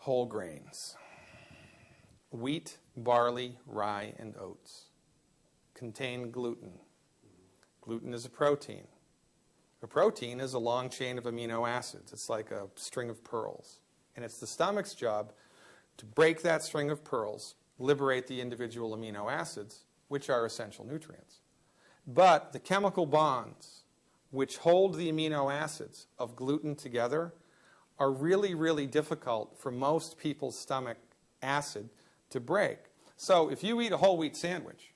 whole grains. Wheat, barley, rye, and oats contain gluten. Gluten is a protein. A protein is a long chain of amino acids. It's like a string of pearls. And it's the stomach's job to break that string of pearls, liberate the individual amino acids, which are essential nutrients. But the chemical bonds which hold the amino acids of gluten together are really, really difficult for most people's stomach acid to break. So if you eat a whole wheat sandwich,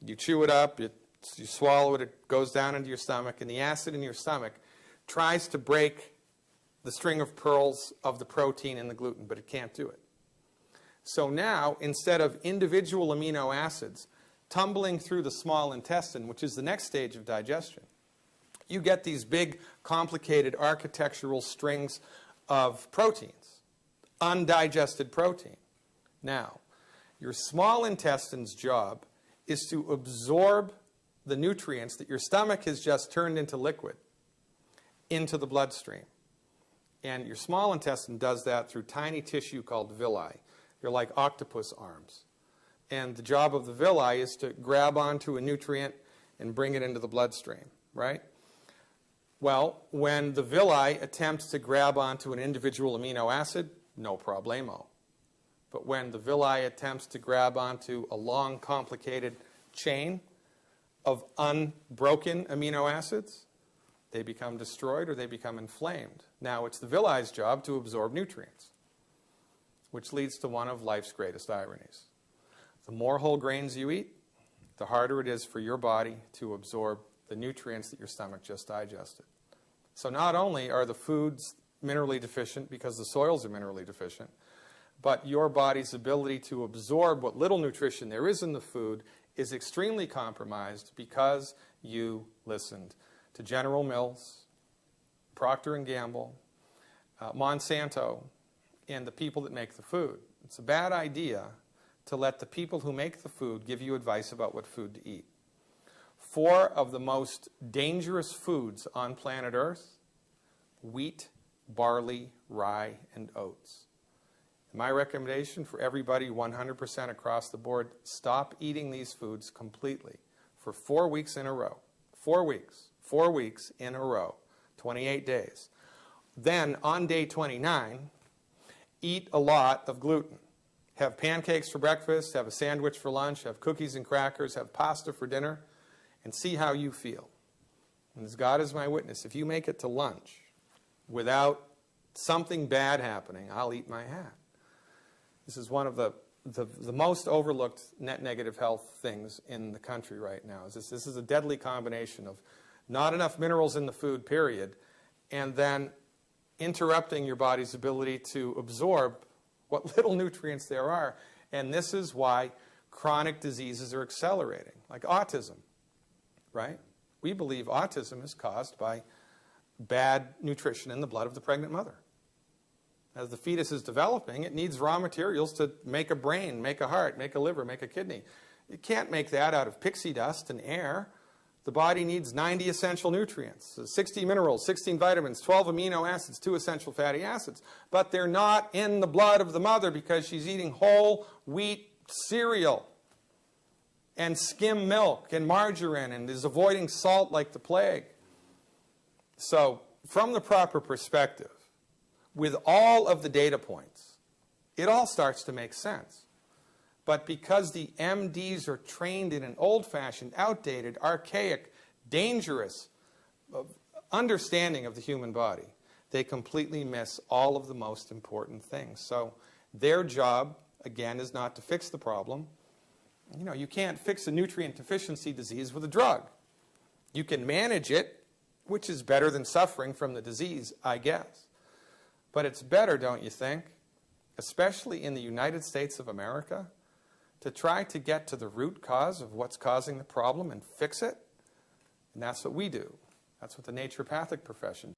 you chew it up, you swallow it, it goes down into your stomach, and the acid in your stomach tries to break the string of pearls of the protein and the gluten, but it can't do it. So now, instead of individual amino acids tumbling through the small intestine, which is the next stage of digestion, you get these big, complicated architectural strings of proteins, undigested protein. Now, your small intestine's job is to absorb the nutrients that your stomach has just turned into liquid into the bloodstream. And your small intestine does that through tiny tissue called villi. They're like octopus arms. And the job of the villi is to grab onto a nutrient and bring it into the bloodstream, right? Well, when the villi attempts to grab onto an individual amino acid, no problemo. But when the villi attempts to grab onto a long, complicated chain of unbroken amino acids, they become destroyed or they become inflamed. Now, it's the villi's job to absorb nutrients, which leads to one of life's greatest ironies. The more whole grains you eat, the harder it is for your body to absorb the nutrients that your stomach just digested. So not only are the foods minerally deficient because the soils are minerally deficient, but your body's ability to absorb what little nutrition there is in the food is extremely compromised because you listened to General Mills, Procter & Gamble, Monsanto, and the people that make the food. It's a bad idea to let the people who make the food give you advice about what food to eat. 4 of the most dangerous foods on planet Earth: wheat, barley, rye, and oats. My recommendation for everybody 100% across the board: stop eating these foods completely for 4 weeks in a row. 4 weeks. 4 weeks in a row. 28 days. Then, on day 29, eat a lot of gluten. Have pancakes for breakfast, have a sandwich for lunch, have cookies and crackers, have pasta for dinner, and see how you feel. And as God is my witness, if you make it to lunch without something bad happening, I'll eat my hat. This is one of the most overlooked net negative health things in the country right now. This is a deadly combination of not enough minerals in the food, period, and then interrupting your body's ability to absorb what little nutrients there are. And this is why chronic diseases are accelerating, like autism, right? We believe autism is caused by bad nutrition in the blood of the pregnant mother. As the fetus is developing, it needs raw materials to make a brain, make a heart, make a liver, make a kidney. You can't make that out of pixie dust and air. The body needs 90 essential nutrients, 60 minerals, 16 vitamins, 12 amino acids, 2 essential fatty acids. But they're not in the blood of the mother because she's eating whole wheat cereal and skim milk and margarine and is avoiding salt like the plague. So, from the proper perspective, with all of the data points, it all starts to make sense. But because the MDs are trained in an old-fashioned, outdated, archaic, dangerous understanding of the human body, they completely miss all of the most important things. So their job, again, is not to fix the problem. You know, you can't fix a nutrient deficiency disease with a drug. You can manage it, which is better than suffering from the disease, I guess. But it's better, don't you think, especially in the United States of America, to try to get to the root cause of what's causing the problem and fix it? And that's what we do. That's what the naturopathic profession